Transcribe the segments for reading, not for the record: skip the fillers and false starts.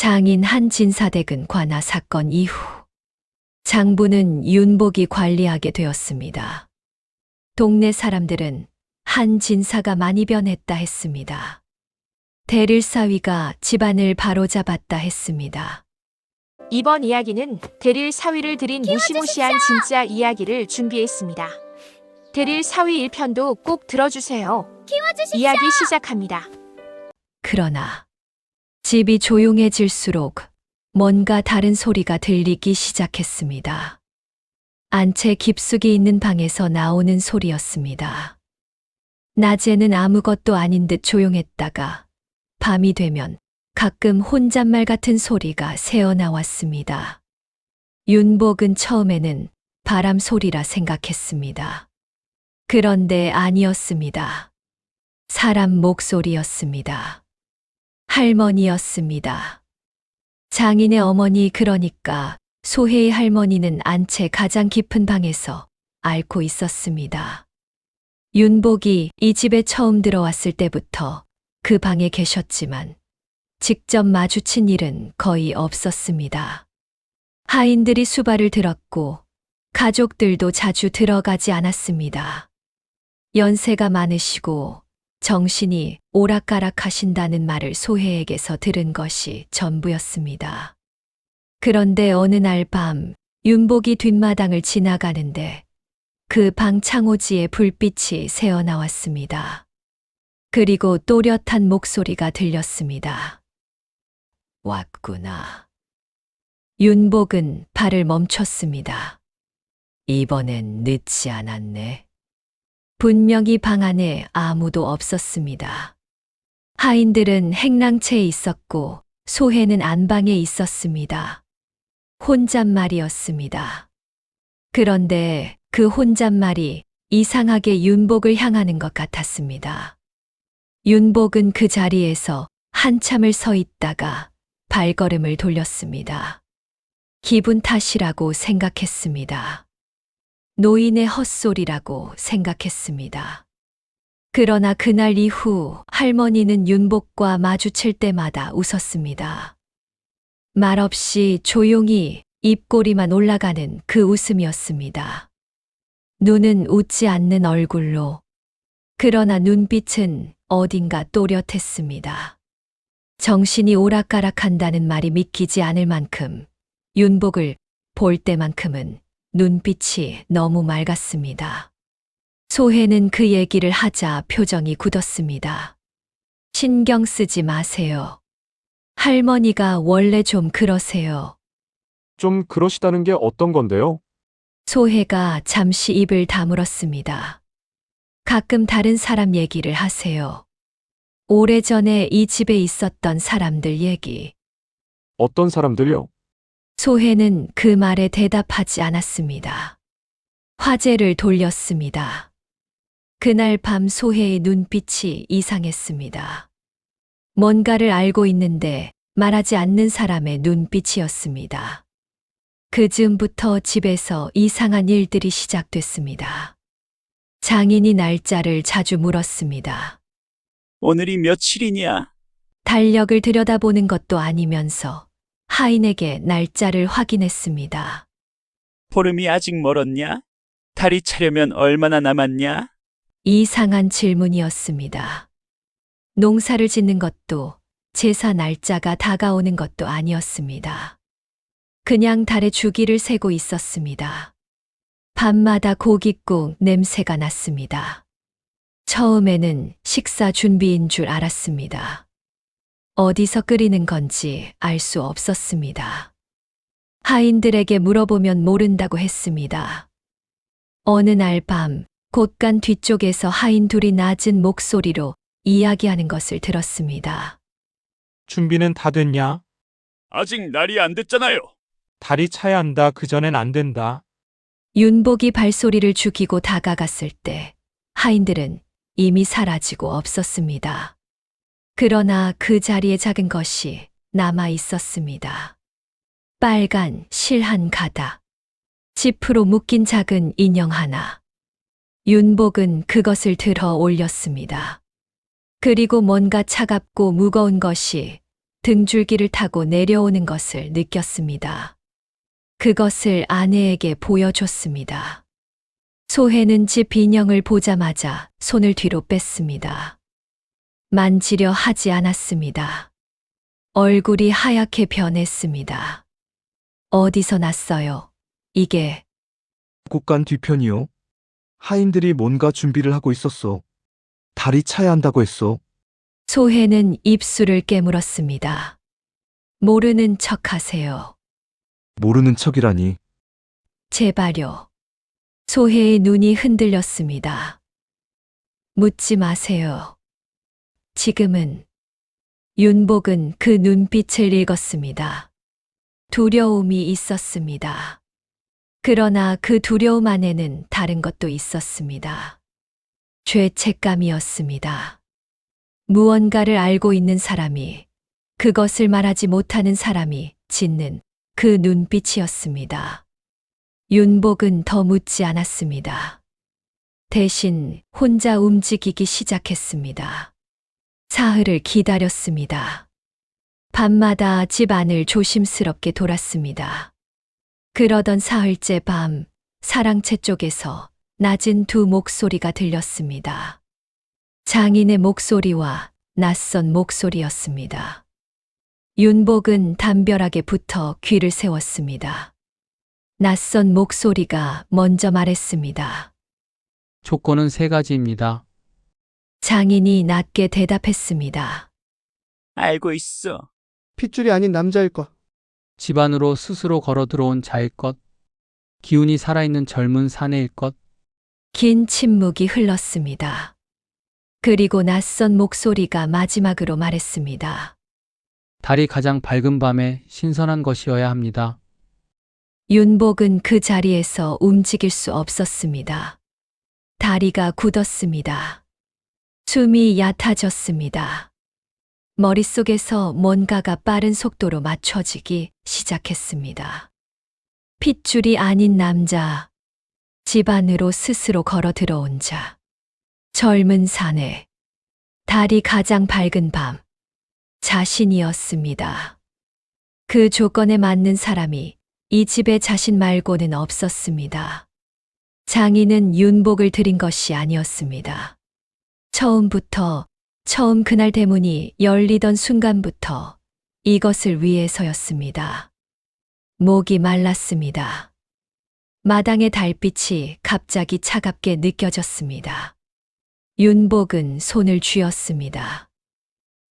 장인 한진사댁은 관아 사건 이후 장부는 윤복이 관리하게 되었습니다. 동네 사람들은 한진사가 많이 변했다 했습니다. 대릴사위가 집안을 바로잡았다 했습니다. 이번 이야기는 대릴 사위를 들인 무시무시한 진짜 이야기를 준비했습니다. 대릴 사위 1편도 꼭 들어주세요. 이야기 시작합니다. 그러나 집이 조용해질수록 뭔가 다른 소리가 들리기 시작했습니다. 안채 깊숙이 있는 방에서 나오는 소리였습니다. 낮에는 아무것도 아닌 듯 조용했다가 밤이 되면 가끔 혼잣말 같은 소리가 새어나왔습니다. 윤복은 처음에는 바람 소리라 생각했습니다. 그런데 아니었습니다. 사람 목소리였습니다. 할머니였습니다. 장인의 어머니, 그러니까 소혜의 할머니는 안채 가장 깊은 방에서 앓고 있었습니다. 윤복이 이 집에 처음 들어왔을 때부터 그 방에 계셨지만 직접 마주친 일은 거의 없었습니다. 하인들이 수발을 들었고 가족들도 자주 들어가지 않았습니다. 연세가 많으시고 정신이 오락가락하신다는 말을 소혜에게서 들은 것이 전부였습니다. 그런데 어느 날 밤 윤복이 뒷마당을 지나가는데 그 방 창호지에 불빛이 새어나왔습니다. 그리고 또렷한 목소리가 들렸습니다. 왔구나. 윤복은 발을 멈췄습니다. 이번엔 늦지 않았네. 분명히 방 안에 아무도 없었습니다. 하인들은 행랑채에 있었고 소혜는 안방에 있었습니다. 혼잣말이었습니다. 그런데 그 혼잣말이 이상하게 윤복을 향하는 것 같았습니다. 윤복은 그 자리에서 한참을 서 있다가 발걸음을 돌렸습니다. 기분 탓이라고 생각했습니다. 노인의 헛소리라고 생각했습니다. 그러나 그날 이후 할머니는 윤복과 마주칠 때마다 웃었습니다. 말없이 조용히 입꼬리만 올라가는 그 웃음이었습니다. 눈은 웃지 않는 얼굴로, 그러나 눈빛은 어딘가 또렷했습니다. 정신이 오락가락한다는 말이 믿기지 않을 만큼 윤복을 볼 때만큼은 눈빛이 너무 맑았습니다. 소혜는 그 얘기를 하자 표정이 굳었습니다. 신경 쓰지 마세요. 할머니가 원래 좀 그러세요. 좀 그러시다는 게 어떤 건데요? 소혜가 잠시 입을 다물었습니다. 가끔 다른 사람 얘기를 하세요. 오래전에 이 집에 있었던 사람들 얘기. 어떤 사람들요? 소혜는 그 말에 대답하지 않았습니다. 화제를 돌렸습니다. 그날 밤 소혜의 눈빛이 이상했습니다. 뭔가를 알고 있는데 말하지 않는 사람의 눈빛이었습니다. 그 즈음부터 집에서 이상한 일들이 시작됐습니다. 장인이 날짜를 자주 물었습니다. 오늘이 며칠이냐? 달력을 들여다보는 것도 아니면서 하인에게 날짜를 확인했습니다. 보름이 아직 멀었냐? 달이 차려면 얼마나 남았냐? 이상한 질문이었습니다. 농사를 짓는 것도 제사 날짜가 다가오는 것도 아니었습니다. 그냥 달의 주기를 세고 있었습니다. 밤마다 고깃국 냄새가 났습니다. 처음에는 식사 준비인 줄 알았습니다. 어디서 끓이는 건지 알 수 없었습니다. 하인들에게 물어보면 모른다고 했습니다. 어느 날 밤 곳간 뒤쪽에서 하인 둘이 낮은 목소리로 이야기하는 것을 들었습니다. 준비는 다 됐냐? 아직 날이 안 됐잖아요. 달이 차야 한다. 그전엔 안 된다. 윤복이 발소리를 죽이고 다가갔을 때 하인들은 이미 사라지고 없었습니다. 그러나 그 자리에 작은 것이 남아 있었습니다. 빨간 실 한 가닥, 지프로 묶인 작은 인형 하나. 윤복은 그것을 들어 올렸습니다. 그리고 뭔가 차갑고 무거운 것이 등줄기를 타고 내려오는 것을 느꼈습니다. 그것을 아내에게 보여줬습니다. 소혜는 집 인형을 보자마자 손을 뒤로 뺐습니다. 만지려 하지 않았습니다. 얼굴이 하얗게 변했습니다. 어디서 났어요? 이게 국간 뒤편이요. 하인들이 뭔가 준비를 하고 있었어. 다리 차야 한다고 했어. 소혜는 입술을 깨물었습니다. 모르는 척 하세요. 모르는 척이라니. 제발요. 소혜의 눈이 흔들렸습니다. 묻지 마세요. 지금은 윤복은 그 눈빛을 읽었습니다. 두려움이 있었습니다. 그러나 그 두려움 안에는 다른 것도 있었습니다. 죄책감이었습니다. 무언가를 알고 있는 사람이 그것을 말하지 못하는 사람이 짓는 그 눈빛이었습니다. 윤복은 더 묻지 않았습니다. 대신 혼자 움직이기 시작했습니다. 사흘을 기다렸습니다. 밤마다 집 안을 조심스럽게 돌았습니다. 그러던 사흘째 밤, 사랑채 쪽에서 낮은 두 목소리가 들렸습니다. 장인의 목소리와 낯선 목소리였습니다. 윤복은 담벼락에 붙어 귀를 세웠습니다. 낯선 목소리가 먼저 말했습니다. 조건은 세 가지입니다. 장인이 낮게 대답했습니다. 알고 있어. 핏줄이 아닌 남자일 것. 집 안으로 스스로 걸어 들어온 자일 것. 기운이 살아있는 젊은 사내일 것. 긴 침묵이 흘렀습니다. 그리고 낯선 목소리가 마지막으로 말했습니다. 달이 가장 밝은 밤에 신선한 것이어야 합니다. 윤복은 그 자리에서 움직일 수 없었습니다. 다리가 굳었습니다. 숨이 얕아졌습니다. 머릿속에서 뭔가가 빠른 속도로 맞춰지기 시작했습니다. 핏줄이 아닌 남자, 집 안으로 스스로 걸어 들어온 자, 젊은 사내, 달이 가장 밝은 밤, 자신이었습니다. 그 조건에 맞는 사람이 이 집에 자신 말고는 없었습니다. 장인은 윤복을 들인 것이 아니었습니다. 처음 그날 대문이 열리던 순간부터 이것을 위해서였습니다. 목이 말랐습니다. 마당의 달빛이 갑자기 차갑게 느껴졌습니다. 윤복은 손을 쥐었습니다.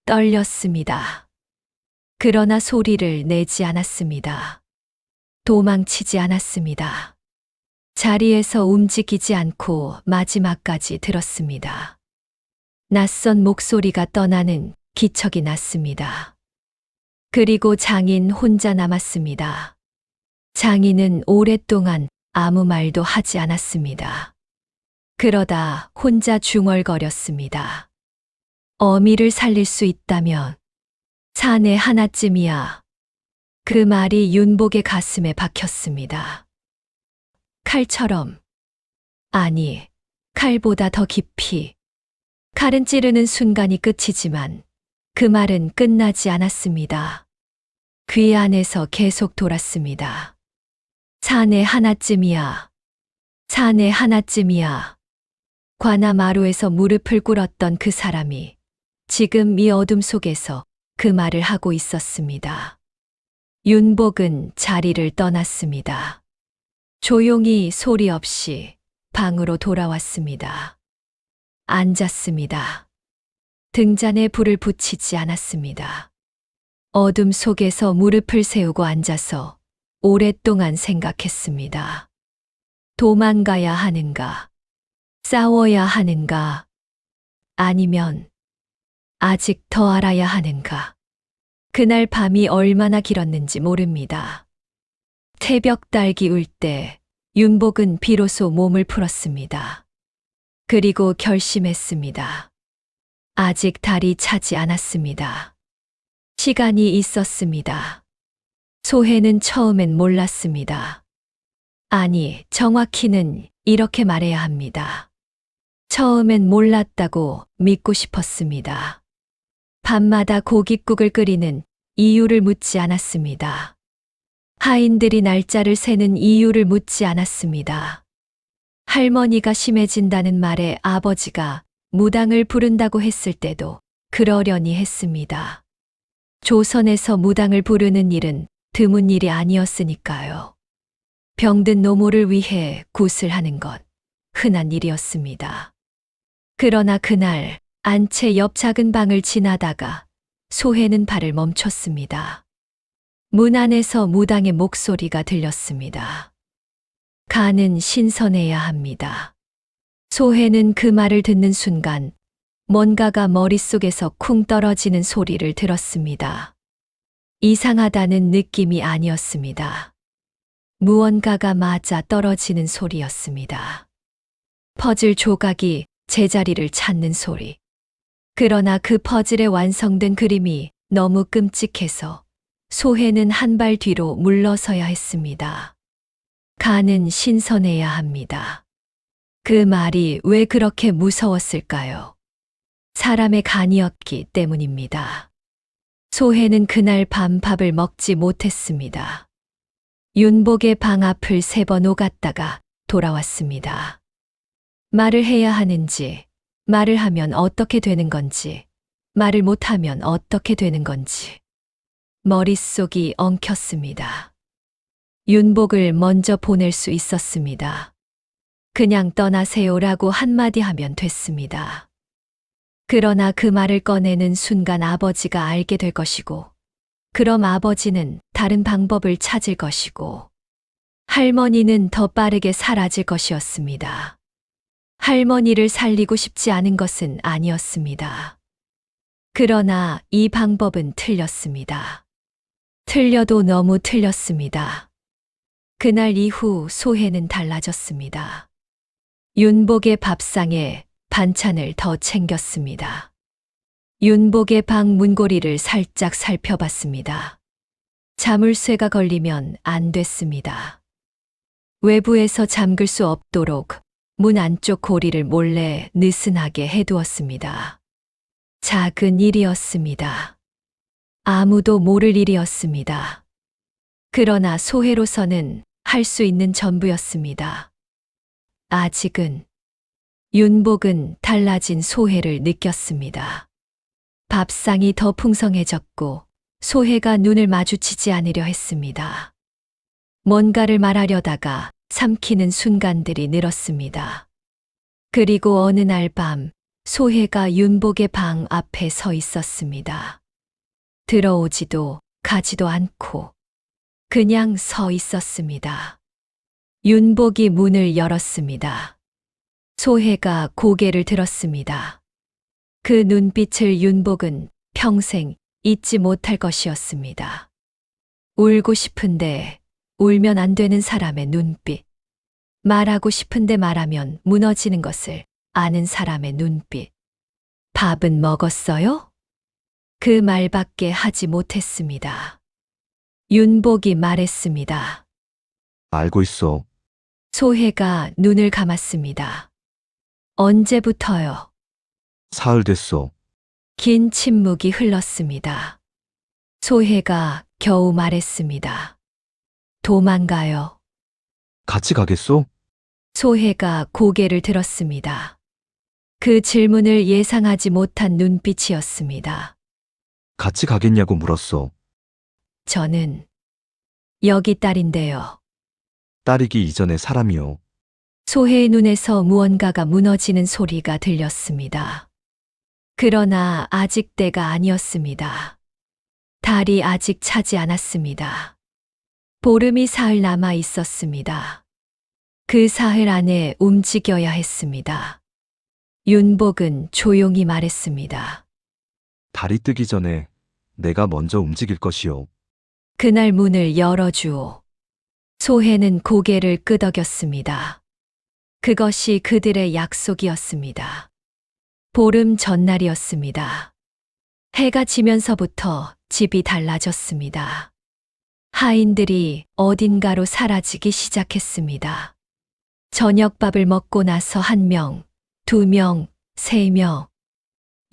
떨렸습니다. 그러나 소리를 내지 않았습니다. 도망치지 않았습니다. 자리에서 움직이지 않고 마지막까지 들었습니다. 낯선 목소리가 떠나는 기척이 났습니다. 그리고 장인 혼자 남았습니다. 장인은 오랫동안 아무 말도 하지 않았습니다. 그러다 혼자 중얼거렸습니다. 어미를 살릴 수 있다면 사내 하나쯤이야. 그 말이 윤복의 가슴에 박혔습니다. 칼처럼, 아니, 칼보다 더 깊이. 칼은 찌르는 순간이 끝이지만 그 말은 끝나지 않았습니다. 귀 안에서 계속 돌았습니다. 사내 하나쯤이야. 사내 하나쯤이야. 관아마루에서 무릎을 꿇었던 그 사람이 지금 이 어둠 속에서 그 말을 하고 있었습니다. 윤복은 자리를 떠났습니다. 조용히 소리 없이 방으로 돌아왔습니다. 앉았습니다. 등잔에 불을 붙이지 않았습니다. 어둠 속에서 무릎을 세우고 앉아서 오랫동안 생각했습니다. 도망가야 하는가? 싸워야 하는가? 아니면 아직 더 알아야 하는가? 그날 밤이 얼마나 길었는지 모릅니다. 새벽 딸기 울 때 윤복은 비로소 몸을 풀었습니다. 그리고 결심했습니다. 아직 달이 차지 않았습니다. 시간이 있었습니다. 소혜는 처음엔 몰랐습니다. 아니, 정확히는 이렇게 말해야 합니다. 처음엔 몰랐다고 믿고 싶었습니다. 밤마다 고깃국을 끓이는 이유를 묻지 않았습니다. 하인들이 날짜를 세는 이유를 묻지 않았습니다. 할머니가 심해진다는 말에 아버지가 무당을 부른다고 했을 때도 그러려니 했습니다. 조선에서 무당을 부르는 일은 드문 일이 아니었으니까요. 병든 노모를 위해 굿을 하는 것, 흔한 일이었습니다. 그러나 그날 안채 옆 작은 방을 지나다가 소혜는 발을 멈췄습니다. 문 안에서 무당의 목소리가 들렸습니다. 간은 신선해야 합니다. 소혜는 그 말을 듣는 순간 뭔가가 머릿속에서 쿵 떨어지는 소리를 들었습니다. 이상하다는 느낌이 아니었습니다. 무언가가 맞아 떨어지는 소리였습니다. 퍼즐 조각이 제자리를 찾는 소리. 그러나 그 퍼즐의 완성된 그림이 너무 끔찍해서 소혜는 한 발 뒤로 물러서야 했습니다. 간은 신선해야 합니다. 그 말이 왜 그렇게 무서웠을까요? 사람의 간이었기 때문입니다. 소혜는 그날 밤 밥을 먹지 못했습니다. 윤복의 방 앞을 3번 오갔다가 돌아왔습니다. 말을 해야 하는지, 말을 하면 어떻게 되는 건지, 말을 못하면 어떻게 되는 건지. 머릿속이 엉켰습니다. 윤복을 먼저 보낼 수 있었습니다. 그냥 떠나세요라고 한마디 하면 됐습니다. 그러나 그 말을 꺼내는 순간 아버지가 알게 될 것이고, 그럼 아버지는 다른 방법을 찾을 것이고, 할머니는 더 빠르게 사라질 것이었습니다. 할머니를 살리고 싶지 않은 것은 아니었습니다. 그러나 이 방법은 틀렸습니다. 틀려도 너무 틀렸습니다. 그날 이후 소혜는 달라졌습니다. 윤복의 밥상에 반찬을 더 챙겼습니다. 윤복의 방 문고리를 살짝 살펴봤습니다. 자물쇠가 걸리면 안 됐습니다. 외부에서 잠글 수 없도록 문 안쪽 고리를 몰래 느슨하게 해두었습니다. 작은 일이었습니다. 아무도 모를 일이었습니다. 그러나 소혜로서는 할 수 있는 전부였습니다. 아직은 윤복은 달라진 소혜를 느꼈습니다. 밥상이 더 풍성해졌고 소혜가 눈을 마주치지 않으려 했습니다. 뭔가를 말하려다가 삼키는 순간들이 늘었습니다. 그리고 어느 날 밤 소혜가 윤복의 방 앞에 서 있었습니다. 들어오지도 가지도 않고 그냥 서 있었습니다. 윤복이 문을 열었습니다. 소혜가 고개를 들었습니다. 그 눈빛을 윤복은 평생 잊지 못할 것이었습니다. 울고 싶은데 울면 안 되는 사람의 눈빛. 말하고 싶은데 말하면 무너지는 것을 아는 사람의 눈빛. 밥은 먹었어요? 그 말밖에 하지 못했습니다. 윤복이 말했습니다. 알고 있어. 소혜가 눈을 감았습니다. 언제부터요? 사흘 됐어. 긴 침묵이 흘렀습니다. 소혜가 겨우 말했습니다. 도망가요. 같이 가겠소? 소혜가 고개를 들었습니다. 그 질문을 예상하지 못한 눈빛이었습니다. 같이 가겠냐고 물었어. 저는 여기 딸인데요. 딸이기 이전의 사람이요. 소혜의 눈에서 무언가가 무너지는 소리가 들렸습니다. 그러나 아직 때가 아니었습니다. 달이 아직 차지 않았습니다. 보름이 사흘 남아 있었습니다. 그 사흘 안에 움직여야 했습니다. 윤복은 조용히 말했습니다. 달이 뜨기 전에 내가 먼저 움직일 것이요. 그날 문을 열어주오. 소혜는 고개를 끄덕였습니다. 그것이 그들의 약속이었습니다. 보름 전날이었습니다. 해가 지면서부터 집이 달라졌습니다. 하인들이 어딘가로 사라지기 시작했습니다. 저녁밥을 먹고 나서 1명, 2명, 3명.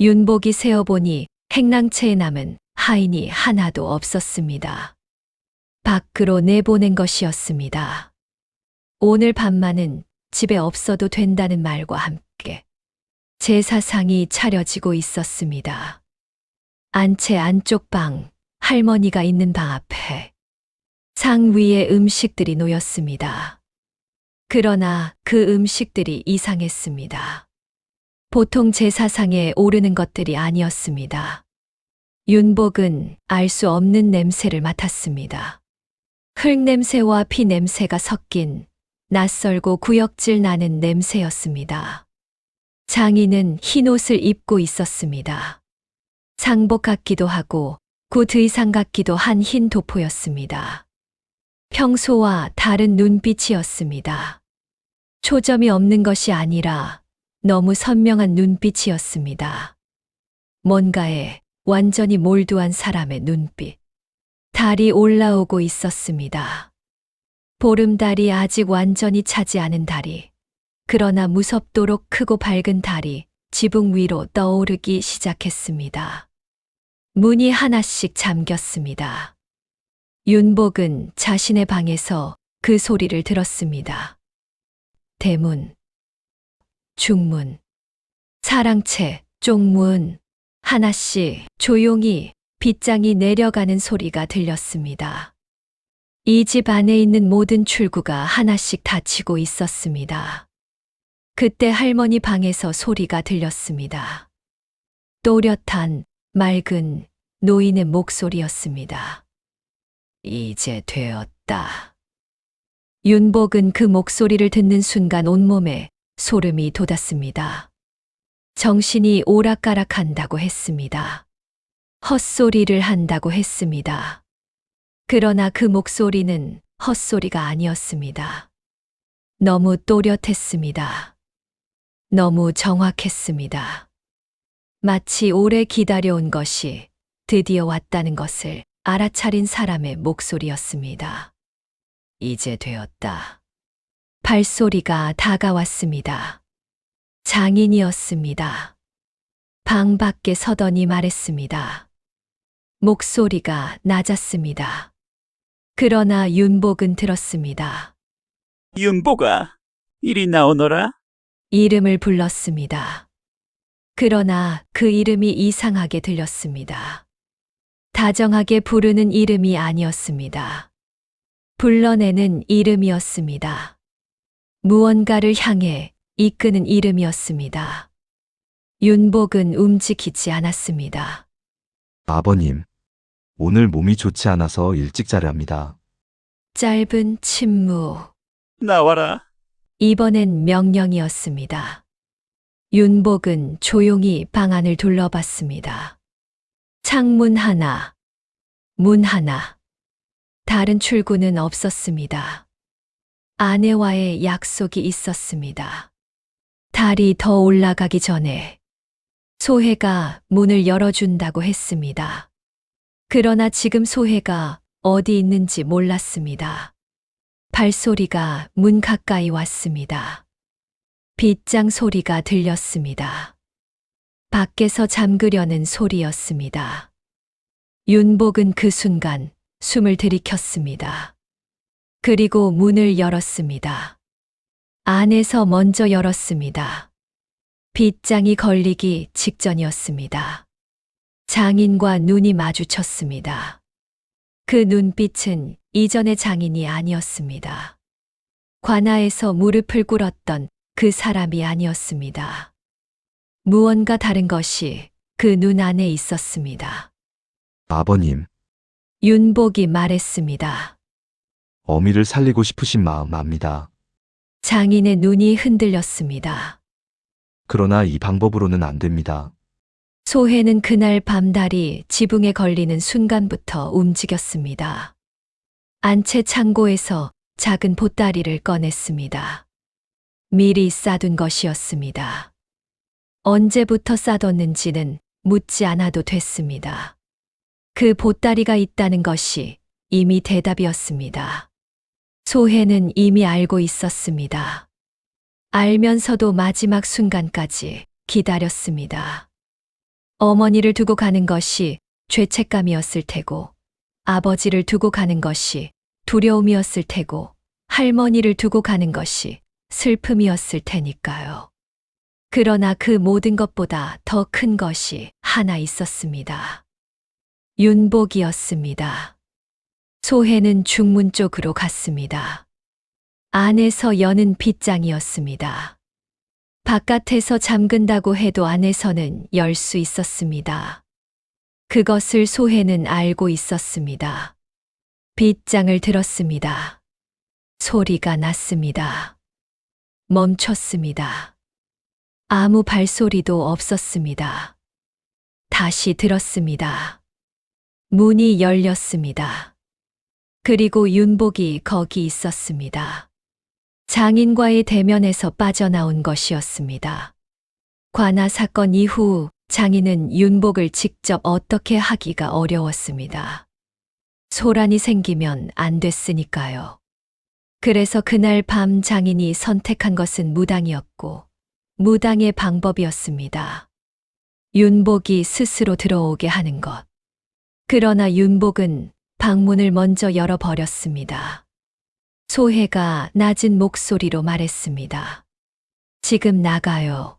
윤복이 세어보니 행랑채에 남은 하인이 하나도 없었습니다. 밖으로 내보낸 것이었습니다. 오늘 밤만은 집에 없어도 된다는 말과 함께 제사상이 차려지고 있었습니다. 안채 안쪽 방, 할머니가 있는 방 앞에 상 위에 음식들이 놓였습니다. 그러나 그 음식들이 이상했습니다. 보통 제사상에 오르는 것들이 아니었습니다. 윤복은 알 수 없는 냄새를 맡았습니다. 흙냄새와 피 냄새가 섞인 낯설고 구역질 나는 냄새였습니다. 장인은 흰 옷을 입고 있었습니다. 상복 같기도 하고 굿 의상 같기도 한 흰 도포였습니다. 평소와 다른 눈빛이었습니다. 초점이 없는 것이 아니라 너무 선명한 눈빛이었습니다. 뭔가에 완전히 몰두한 사람의 눈빛. 달이 올라오고 있었습니다. 보름달이 아직 완전히 차지 않은 달이, 그러나 무섭도록 크고 밝은 달이 지붕 위로 떠오르기 시작했습니다. 문이 하나씩 잠겼습니다. 윤복은 자신의 방에서 그 소리를 들었습니다. 대문, 중문, 사랑채, 쪽문, 하나씩 조용히 빗장이 내려가는 소리가 들렸습니다. 이 집 안에 있는 모든 출구가 하나씩 닫히고 있었습니다. 그때 할머니 방에서 소리가 들렸습니다. 또렷한 맑은 노인의 목소리였습니다. 이제 되었다. 윤복은 그 목소리를 듣는 순간 온몸에 소름이 돋았습니다. 정신이 오락가락한다고 했습니다. 헛소리를 한다고 했습니다. 그러나 그 목소리는 헛소리가 아니었습니다. 너무 또렷했습니다. 너무 정확했습니다. 마치 오래 기다려온 것이 드디어 왔다는 것을 알아차린 사람의 목소리였습니다. 이제 되었다. 발소리가 다가왔습니다. 장인이었습니다. 방 밖에 서더니 말했습니다. 목소리가 낮았습니다. 그러나 윤복은 들었습니다. 윤복아, 이리 나오너라. 이름을 불렀습니다. 그러나 그 이름이 이상하게 들렸습니다. 다정하게 부르는 이름이 아니었습니다. 불러내는 이름이었습니다. 무언가를 향해 이끄는 이름이었습니다. 윤복은 움직이지 않았습니다. 아버님, 오늘 몸이 좋지 않아서 일찍 자려 합니다. 짧은 침묵. 나와라. 이번엔 명령이었습니다. 윤복은 조용히 방 안을 둘러봤습니다. 창문 하나, 문 하나. 다른 출구는 없었습니다. 아내와의 약속이 있었습니다. 달이 더 올라가기 전에 소혜가 문을 열어준다고 했습니다. 그러나 지금 소혜가 어디 있는지 몰랐습니다. 발소리가 문 가까이 왔습니다. 빗장 소리가 들렸습니다. 밖에서 잠그려는 소리였습니다. 윤복은 그 순간 숨을 들이켰습니다. 그리고 문을 열었습니다. 안에서 먼저 열었습니다. 빗장이 걸리기 직전이었습니다. 장인과 눈이 마주쳤습니다. 그 눈빛은 이전의 장인이 아니었습니다. 관아에서 무릎을 꿇었던 그 사람이 아니었습니다. 무언가 다른 것이 그 눈 안에 있었습니다. 아버님, 윤복이 말했습니다. 어미를 살리고 싶으신 마음 압니다. 장인의 눈이 흔들렸습니다. 그러나 이 방법으로는 안 됩니다. 소혜는 그날 밤달이 지붕에 걸리는 순간부터 움직였습니다. 안채 창고에서 작은 보따리를 꺼냈습니다. 미리 싸둔 것이었습니다. 언제부터 싸뒀는지는 묻지 않아도 됐습니다. 그 보따리가 있다는 것이 이미 대답이었습니다. 소혜는 이미 알고 있었습니다. 알면서도 마지막 순간까지 기다렸습니다. 어머니를 두고 가는 것이 죄책감이었을 테고, 아버지를 두고 가는 것이 두려움이었을 테고, 할머니를 두고 가는 것이 슬픔이었을 테니까요. 그러나 그 모든 것보다 더 큰 것이 하나 있었습니다. 윤복이었습니다. 소혜는 중문 쪽으로 갔습니다. 안에서 여는 빗장이었습니다. 바깥에서 잠근다고 해도 안에서는 열 수 있었습니다. 그것을 소혜는 알고 있었습니다. 빗장을 들었습니다. 소리가 났습니다. 멈췄습니다. 아무 발소리도 없었습니다. 다시 들었습니다. 문이 열렸습니다. 그리고 윤복이 거기 있었습니다. 장인과의 대면에서 빠져나온 것이었습니다. 관아 사건 이후 장인은 윤복을 직접 어떻게 하기가 어려웠습니다. 소란이 생기면 안 됐으니까요. 그래서 그날 밤 장인이 선택한 것은 무당이었고, 무당의 방법이었습니다. 윤복이 스스로 들어오게 하는 것. 그러나 윤복은 방문을 먼저 열어버렸습니다. 소혜가 낮은 목소리로 말했습니다. 지금 나가요.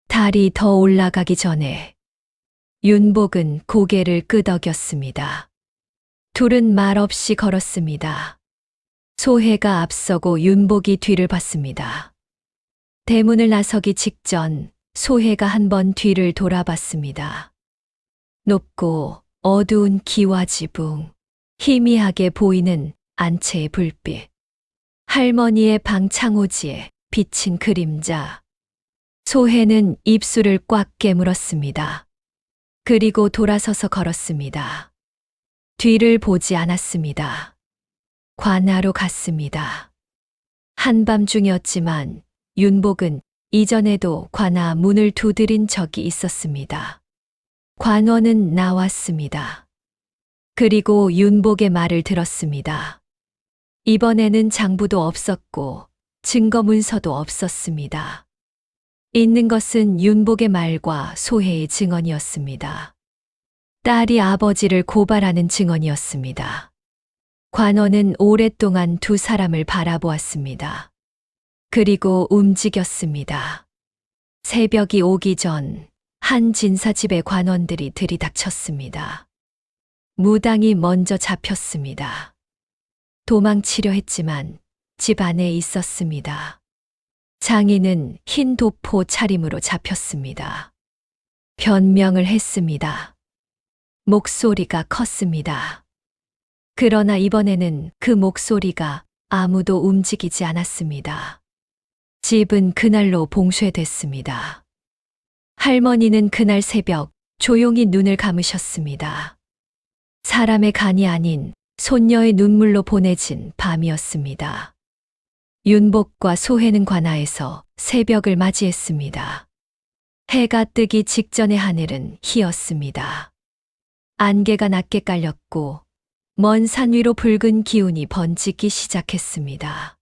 달이 더 올라가기 전에. 윤복은 고개를 끄덕였습니다. 둘은 말없이 걸었습니다. 소혜가 앞서고 윤복이 뒤를 봤습니다. 대문을 나서기 직전 소혜가 한 번 뒤를 돌아봤습니다. 높고 어두운 기와지붕, 희미하게 보이는 안채의 불빛, 할머니의 방 창호지에 비친 그림자. 소혜는 입술을 꽉 깨물었습니다. 그리고 돌아서서 걸었습니다. 뒤를 보지 않았습니다. 관아로 갔습니다. 한밤중이었지만 윤복은 이전에도 관아 문을 두드린 적이 있었습니다. 관원은 나왔습니다. 그리고 윤복의 말을 들었습니다. 이번에는 장부도 없었고 증거 문서도 없었습니다. 있는 것은 윤복의 말과 소혜의 증언이었습니다. 딸이 아버지를 고발하는 증언이었습니다. 관원은 오랫동안 두 사람을 바라보았습니다. 그리고 움직였습니다. 새벽이 오기 전 한 진사집의 관원들이 들이닥쳤습니다. 무당이 먼저 잡혔습니다. 도망치려 했지만 집 안에 있었습니다. 장인은 흰 도포 차림으로 잡혔습니다. 변명을 했습니다. 목소리가 컸습니다. 그러나 이번에는 그 목소리가 아무도 움직이지 않았습니다. 집은 그날로 봉쇄됐습니다. 할머니는 그날 새벽 조용히 눈을 감으셨습니다. 사람의 간이 아닌 손녀의 눈물로 보내진 밤이었습니다. 윤복과 소혜는 관아에서 새벽을 맞이했습니다. 해가 뜨기 직전의 하늘은 희었습니다. 안개가 낮게 깔렸고 먼 산 위로 붉은 기운이 번지기 시작했습니다.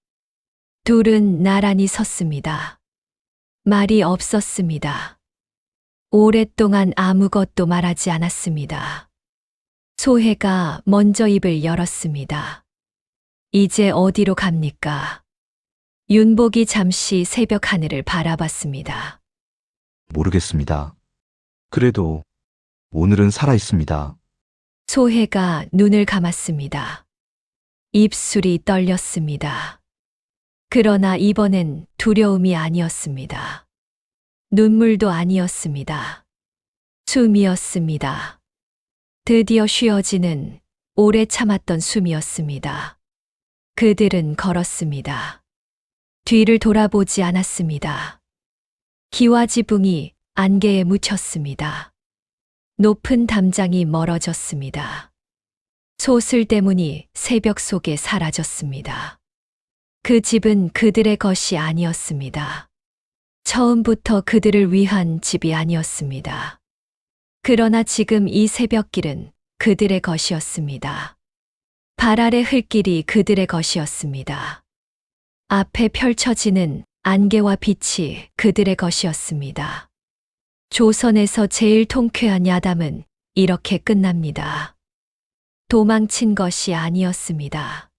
둘은 나란히 섰습니다. 말이 없었습니다. 오랫동안 아무것도 말하지 않았습니다. 소혜가 먼저 입을 열었습니다. 이제 어디로 갑니까? 윤복이 잠시 새벽 하늘을 바라봤습니다. 모르겠습니다. 그래도 오늘은 살아 있습니다. 소혜가 눈을 감았습니다. 입술이 떨렸습니다. 그러나 이번엔 두려움이 아니었습니다. 눈물도 아니었습니다. 숨이었습니다. 드디어 쉬어지는 오래 참았던 숨이었습니다. 그들은 걸었습니다. 뒤를 돌아보지 않았습니다. 기와지붕이 안개에 묻혔습니다. 높은 담장이 멀어졌습니다. 소슬 때문이 새벽 속에 사라졌습니다. 그 집은 그들의 것이 아니었습니다. 처음부터 그들을 위한 집이 아니었습니다. 그러나 지금 이 새벽길은 그들의 것이었습니다. 발 아래 흙길이 그들의 것이었습니다. 앞에 펼쳐지는 안개와 빛이 그들의 것이었습니다. 조선에서 제일 통쾌한 야담은 이렇게 끝납니다. 도망친 것이 아니었습니다.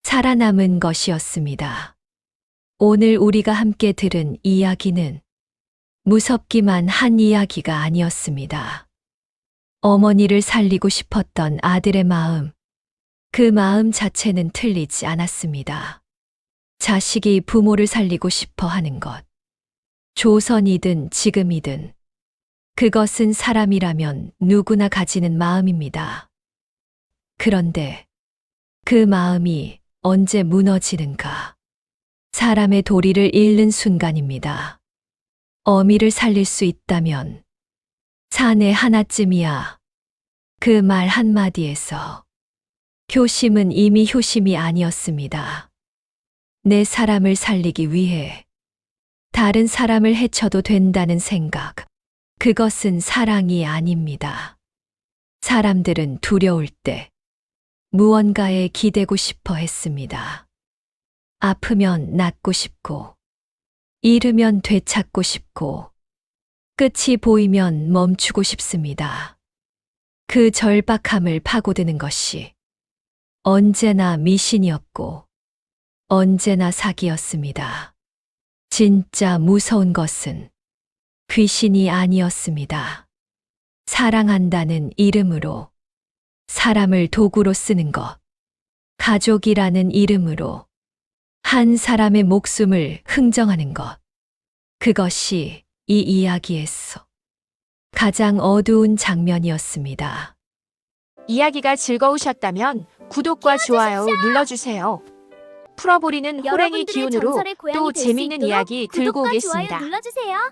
살아남은 것이었습니다. 오늘 우리가 함께 들은 이야기는 무섭기만 한 이야기가 아니었습니다. 어머니를 살리고 싶었던 아들의 마음, 그 마음 자체는 틀리지 않았습니다. 자식이 부모를 살리고 싶어 하는 것. 조선이든 지금이든 그것은 사람이라면 누구나 가지는 마음입니다. 그런데 그 마음이 언제 무너지는가? 사람의 도리를 잃는 순간입니다. 어미를 살릴 수 있다면 사내 하나쯤이야. 그 말 한마디에서 효심은 이미 효심이 아니었습니다. 내 사람을 살리기 위해 다른 사람을 해쳐도 된다는 생각. 그것은 사랑이 아닙니다. 사람들은 두려울 때 무언가에 기대고 싶어 했습니다. 아프면 낫고 싶고, 잃으면 되찾고 싶고, 끝이 보이면 멈추고 싶습니다. 그 절박함을 파고드는 것이 언제나 미신이었고, 언제나 사기였습니다. 진짜 무서운 것은 귀신이 아니었습니다. 사랑한다는 이름으로 사람을 도구로 쓰는 것, 가족이라는 이름으로 한 사람의 목숨을 흥정하는 것, 그것이 이 이야기에서 가장 어두운 장면이었습니다. 이야기가 즐거우셨다면 구독과 좋아요 눌러주세요. 풀어버리는 호랭이 기운으로 또 재밌는 이야기 들고 오겠습니다. 눌러주세요.